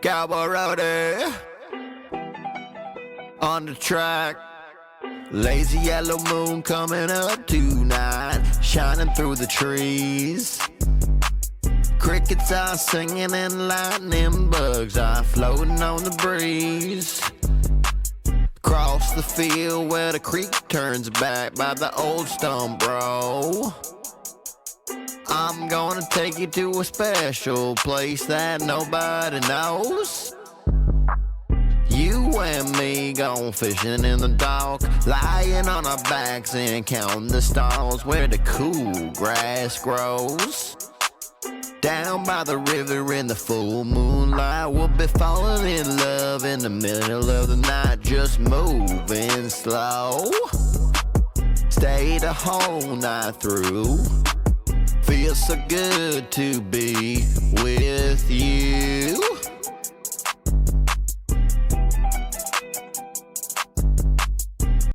Cowboy roadie on the track. Lazy yellow moon coming up tonight, shining through the trees. Crickets are singing and lightning bugs are floating on the breeze. Across the field where the creek turns back by the old stone bro. I'm gonna take you to a special place that nobody knows. You and me gone fishing in the dark, lying on our backs and counting the stars where the cool grass grows. Down by the river in the full moonlight, we'll be falling in love in the middle of the night, just moving slow. Stay the whole night through. Feels so good to be with you.